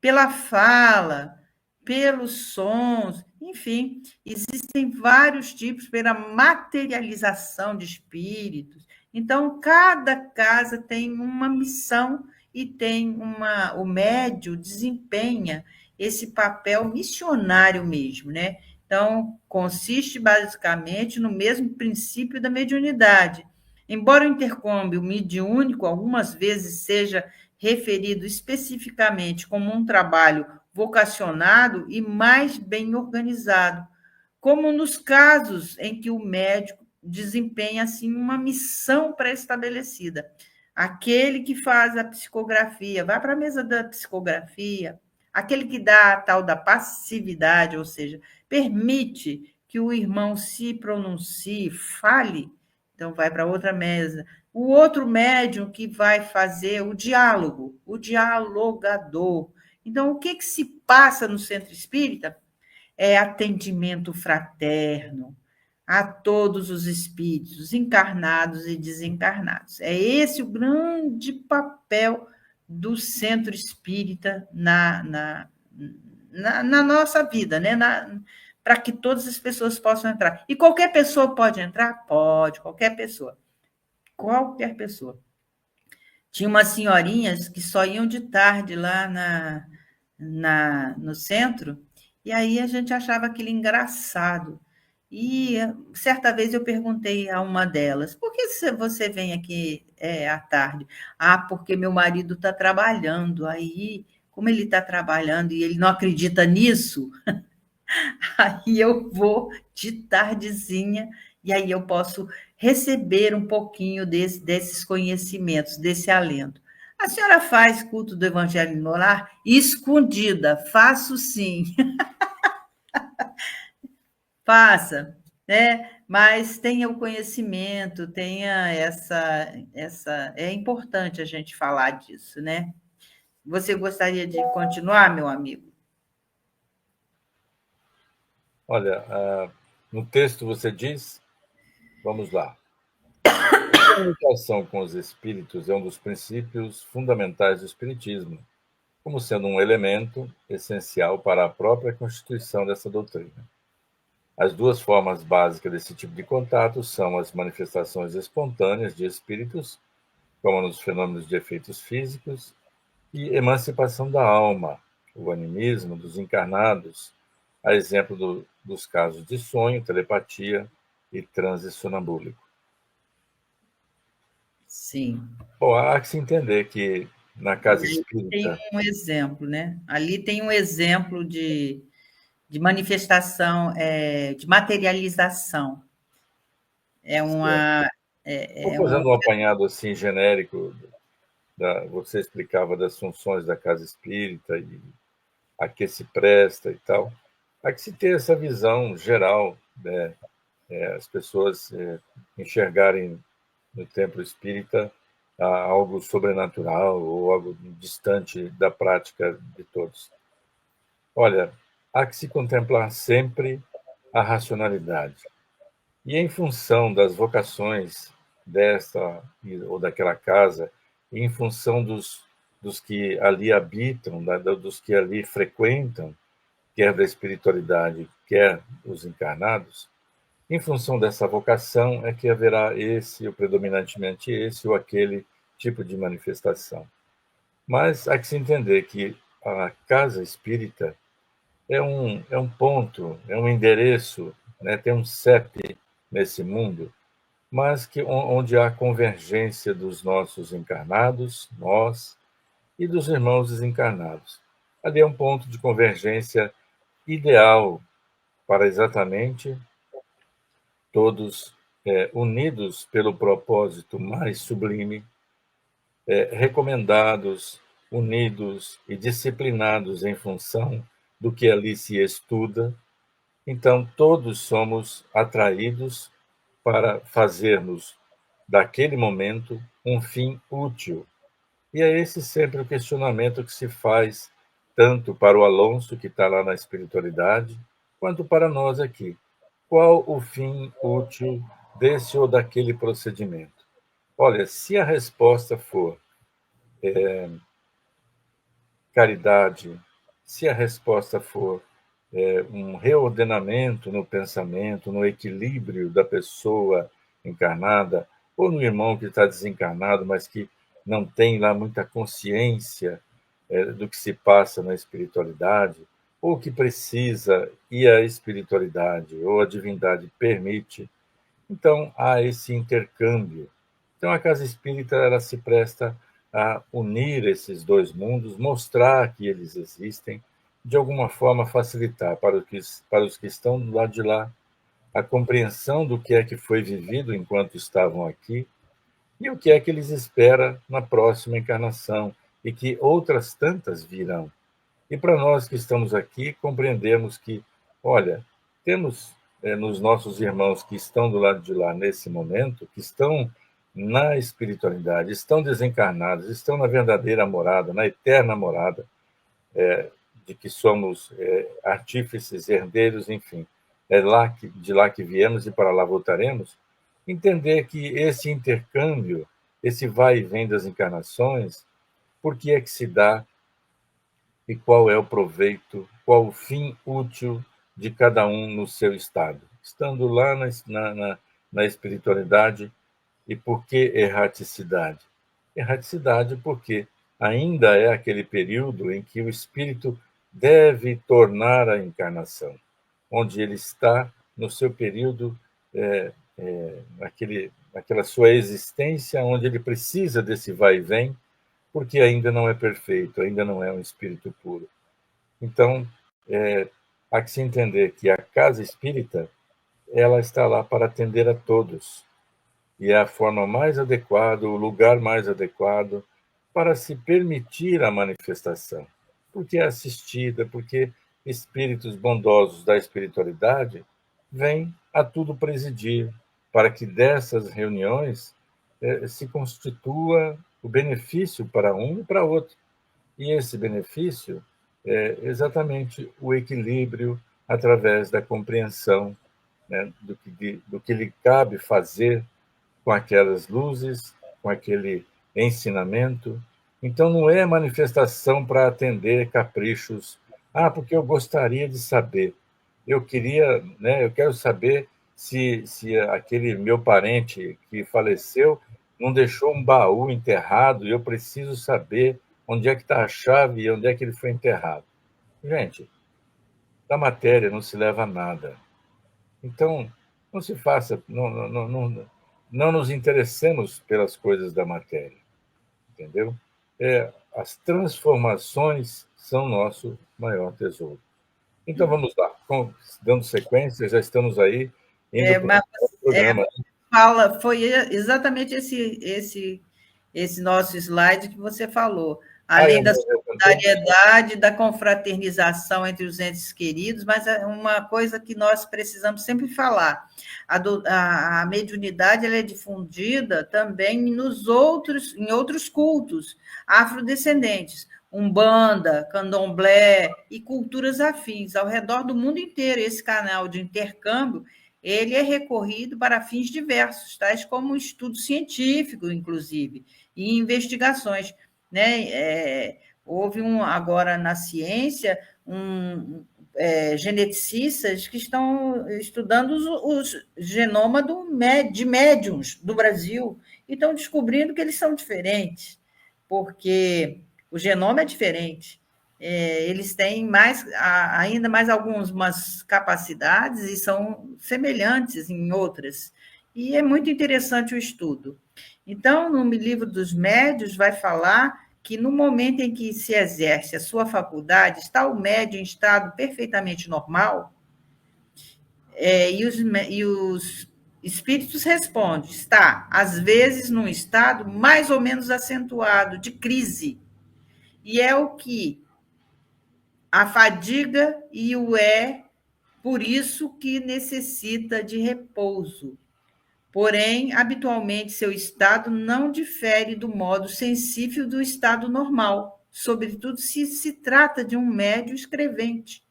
S2: pela fala, pelos sons, enfim, existem vários tipos pela materialização de espíritos. Então, cada casa tem uma missão e tem o médium desempenha esse papel missionário mesmo, né? Então, consiste basicamente no mesmo princípio da mediunidade. Embora o intercâmbio mediúnico algumas vezes seja referido especificamente como um trabalho vocacionado e mais bem organizado, como nos casos em que o médico desempenha assim uma missão pré-estabelecida. Aquele que faz a psicografia, vai para a mesa da psicografia, aquele que dá a tal da passividade, ou seja, permite que o irmão se pronuncie, fale, então vai para outra mesa. O outro médium que vai fazer o diálogo, o dialogador. Então, o que se passa no centro espírita é atendimento fraterno a todos os espíritos, encarnados e desencarnados. É esse o grande papel do centro espírita na nossa vida, né? Para que todas as pessoas possam entrar. E qualquer pessoa pode entrar? Pode, qualquer pessoa. Qualquer pessoa. Tinha umas senhorinhas que só iam de tarde lá no centro, e aí a gente achava aquilo engraçado. E certa vez eu perguntei a uma delas, por que você vem aqui à tarde? Ah, porque meu marido está trabalhando. Aí, como ele está trabalhando e ele não acredita nisso, aí eu vou de tardezinha E aí eu posso receber um pouquinho desses conhecimentos, desse alento. A senhora faz culto do Evangelho no lar? Escondida, faço sim. Faça, né? Mas tenha o conhecimento, tenha essa. É importante a gente falar disso, né? Você gostaria de continuar, meu amigo?
S3: Olha, no texto você diz, vamos lá. A comunicação com os espíritos é um dos princípios fundamentais do espiritismo, como sendo um elemento essencial para a própria constituição dessa doutrina. As duas formas básicas desse tipo de contato são as manifestações espontâneas de espíritos, como nos fenômenos de efeitos físicos, e emancipação da alma, o animismo dos encarnados, a exemplo dos casos de sonho, telepatia e transe sonambúlico.
S2: Sim.
S3: Bom, há que se entender que na casa
S2: Tem
S3: espírita,
S2: um exemplo, né? Ali tem um exemplo de manifestação, de materialização. É uma.
S3: estou
S2: É, é um,
S3: fazendo um apanhado assim genérico, você explicava das funções da casa espírita e a que se presta e tal. Há que se ter essa visão geral, né? As pessoas enxergarem no templo espírita algo sobrenatural ou algo distante da prática de todos. Olha, há que se contemplar sempre a racionalidade. E em função das vocações desta ou daquela casa, e em função dos que ali habitam, dos que ali frequentam, quer da espiritualidade, quer os encarnados, em função dessa vocação é que haverá esse, ou predominantemente esse, ou aquele tipo de manifestação. Mas há que se entender que a casa espírita é um ponto, é um endereço, né? Tem um CEP nesse mundo, mas onde há convergência dos nossos encarnados, nós, e dos irmãos desencarnados. Ali é um ponto de convergência ideal para exatamente todos unidos pelo propósito mais sublime, recomendados, unidos e disciplinados em função do que ali se estuda. Então, todos somos atraídos para fazermos daquele momento um fim útil. E é esse sempre o questionamento que se faz, tanto para o Alonso, que está lá na espiritualidade, quanto para nós aqui. Qual o fim útil desse ou daquele procedimento? Olha, se a resposta for caridade, se a resposta for um reordenamento no pensamento, no equilíbrio da pessoa encarnada, ou no irmão que está desencarnado, mas que não tem lá muita consciência do que se passa na espiritualidade, ou que precisa, e a espiritualidade ou a divindade permite. Então, há esse intercâmbio. Então, a casa espírita ela se presta a unir esses dois mundos, mostrar que eles existem, de alguma forma facilitar para os que estão do lado de lá a compreensão do que é que foi vivido enquanto estavam aqui e o que é que eles esperam na próxima encarnação e que outras tantas virão. E para nós que estamos aqui, compreendemos que, olha, temos nos nossos irmãos que estão do lado de lá nesse momento, que estão na espiritualidade, estão desencarnados, estão na verdadeira morada, na eterna morada, de que somos artífices, herdeiros, enfim, de lá que viemos e para lá voltaremos, entender que esse intercâmbio, esse vai e vem das encarnações, por que é que se dá e qual é o proveito, qual o fim útil de cada um no seu estado. Estando lá na espiritualidade, e por que erraticidade? Erraticidade porque ainda é aquele período em que o espírito deve tornar a encarnação, onde ele está no seu período, naquela sua existência, onde ele precisa desse vai e vem, porque ainda não é perfeito, ainda não é um espírito puro. Então, há que se entender que a casa espírita ela está lá para atender a todos. E é a forma mais adequada, o lugar mais adequado para se permitir a manifestação. Porque é assistida, porque espíritos bondosos da espiritualidade vêm a tudo presidir, para que dessas reuniões se constitua o benefício para um e para outro. E esse benefício é exatamente o equilíbrio através da compreensão, né, do que lhe cabe fazer com aquelas luzes, com aquele ensinamento. Então, não é manifestação para atender caprichos. Ah, porque eu gostaria de saber. Eu queria, né, eu quero saber se aquele meu parente que faleceu não deixou um baú enterrado e eu preciso saber onde é que está a chave e onde é que ele foi enterrado. Gente, da matéria não se leva a nada. Então, não se faça, não nos interessemos pelas coisas da matéria, entendeu? As transformações são nosso maior tesouro. Então, vamos lá, dando sequência, já estamos aí indo para o programa.
S2: Fala, foi exatamente esse nosso slide que você falou. Além da solidariedade, da confraternização entre os entes queridos, mas é uma coisa que nós precisamos sempre falar. A mediunidade ela é difundida também em outros cultos afrodescendentes, Umbanda, Candomblé e culturas afins, ao redor do mundo inteiro. Esse canal de intercâmbio ele é recorrido para fins diversos, tais como estudo científico, inclusive, e investigações. Né? Houve agora na ciência geneticistas que estão estudando os genoma de médiums do Brasil e estão descobrindo que eles são diferentes, porque o genoma é diferente. Eles têm ainda mais algumas capacidades e são semelhantes em outras. E é muito interessante o estudo. Então, no livro dos médiuns, vai falar que no momento em que se exerce a sua faculdade, está o médium em estado perfeitamente normal, e os espíritos respondem, está, às vezes, num estado mais ou menos acentuado, de crise. E é o que a fadiga e por isso que necessita de repouso. Porém, habitualmente, seu estado não difere do modo sensível do estado normal, sobretudo se trata de um médium escrevente.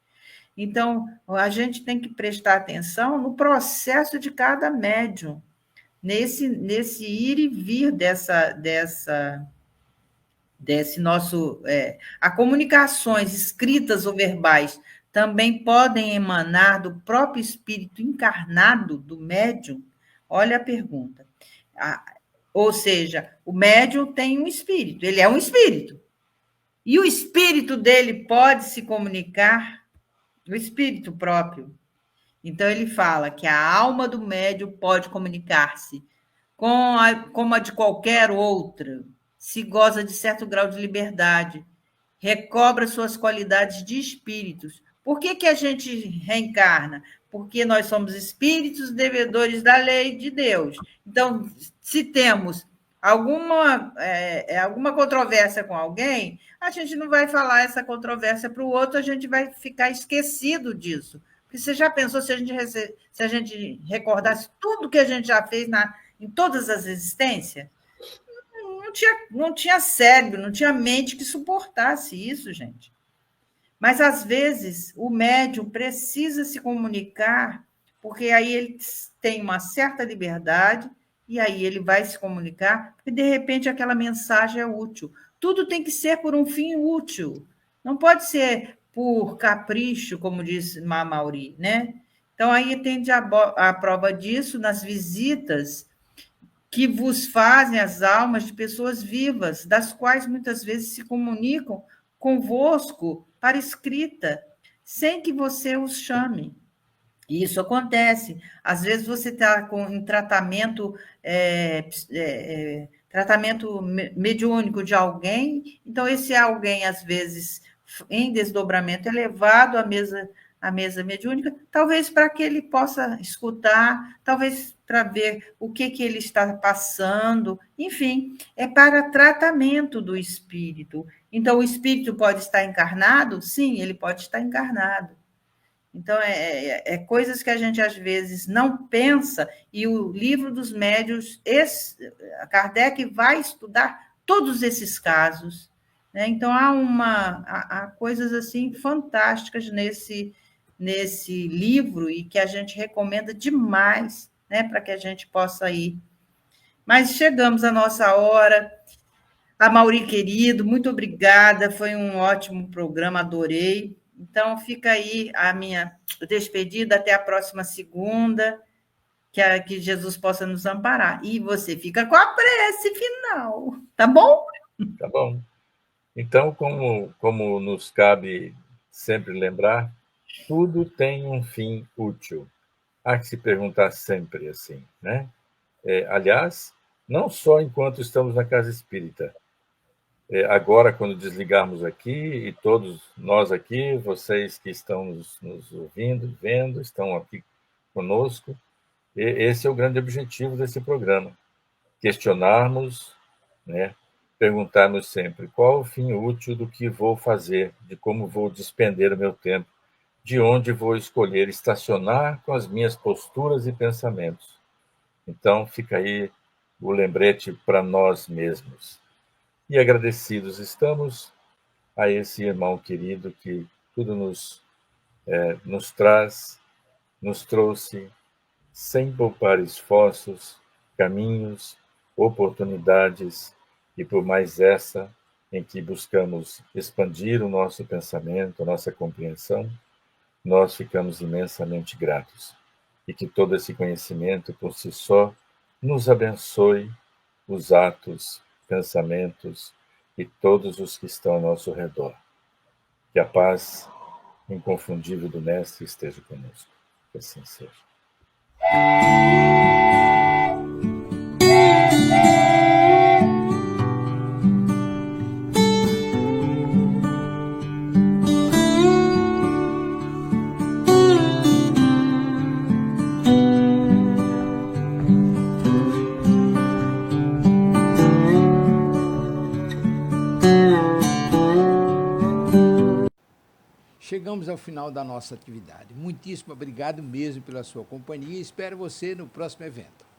S2: Então, a gente tem que prestar atenção no processo de cada médium, nesse ir e vir desse nosso. Há comunicações escritas ou verbais também podem emanar do próprio espírito encarnado do médium. Olha a pergunta. Ou seja, o médium tem um espírito, ele é um espírito. E o espírito dele pode se comunicar, o espírito próprio. Então, ele fala que a alma do médium pode comunicar-se como a de qualquer outra, se goza de certo grau de liberdade, recobra suas qualidades de espíritos. Por que a gente reencarna? Porque nós somos espíritos devedores da lei de Deus. Então, se temos alguma controvérsia com alguém, a gente não vai falar essa controvérsia para o outro, a gente vai ficar esquecido disso. Porque você já pensou se a gente recordasse tudo que a gente já fez em todas as existências? Não tinha cérebro, não tinha mente que suportasse isso, gente. Mas, às vezes, o médium precisa se comunicar, porque aí ele tem uma certa liberdade, e aí ele vai se comunicar, e, de repente, aquela mensagem é útil. Tudo tem que ser por um fim útil. Não pode ser por capricho, como disse Mauri, né? Então, aí tem a prova disso nas visitas que vos fazem as almas de pessoas vivas, das quais muitas vezes se comunicam convosco para escrita, sem que você os chame. E isso acontece. Às vezes você está em tratamento mediúnico de alguém, então esse alguém, às vezes, em desdobramento, é levado à mesa a mesa mediúnica, talvez para que ele possa escutar, talvez para ver o que ele está passando, enfim, é para tratamento do espírito. Então, o espírito pode estar encarnado? Sim, ele pode estar encarnado. Então, é coisas que a gente, às vezes, não pensa, e o livro dos médiuns, Kardec vai estudar todos esses casos, né? Então, há coisas assim fantásticas nesse livro e que a gente recomenda demais, né, para que a gente possa ir. Mas chegamos à nossa hora. Amaury, querido, muito obrigada, foi um ótimo programa, adorei. Então, fica aí a minha despedida, até a próxima segunda, que Jesus possa nos amparar. E você fica com a prece final, tá bom?
S3: Tá bom. Então, como nos cabe sempre lembrar, tudo tem um fim útil. Há que se perguntar sempre assim, né? Aliás, não só enquanto estamos na casa espírita. Agora, quando desligarmos aqui, e todos nós aqui, vocês que estão nos ouvindo, vendo, estão aqui conosco, esse é o grande objetivo desse programa. Questionarmos, né? Perguntarmos sempre qual o fim útil do que vou fazer, de como vou despender o meu tempo, de onde vou escolher estacionar com as minhas posturas e pensamentos. Então, fica aí o lembrete para nós mesmos. E agradecidos estamos a esse irmão querido que tudo nos traz, nos trouxe, sem poupar esforços, caminhos, oportunidades, e por mais essa em que buscamos expandir o nosso pensamento, a nossa compreensão, nós ficamos imensamente gratos. E que todo esse conhecimento por si só nos abençoe os atos, pensamentos e todos os que estão ao nosso redor. Que a paz inconfundível do Mestre esteja conosco. Que assim seja.
S1: Chegamos ao final da nossa atividade. Muitíssimo obrigado mesmo pela sua companhia e espero você no próximo evento.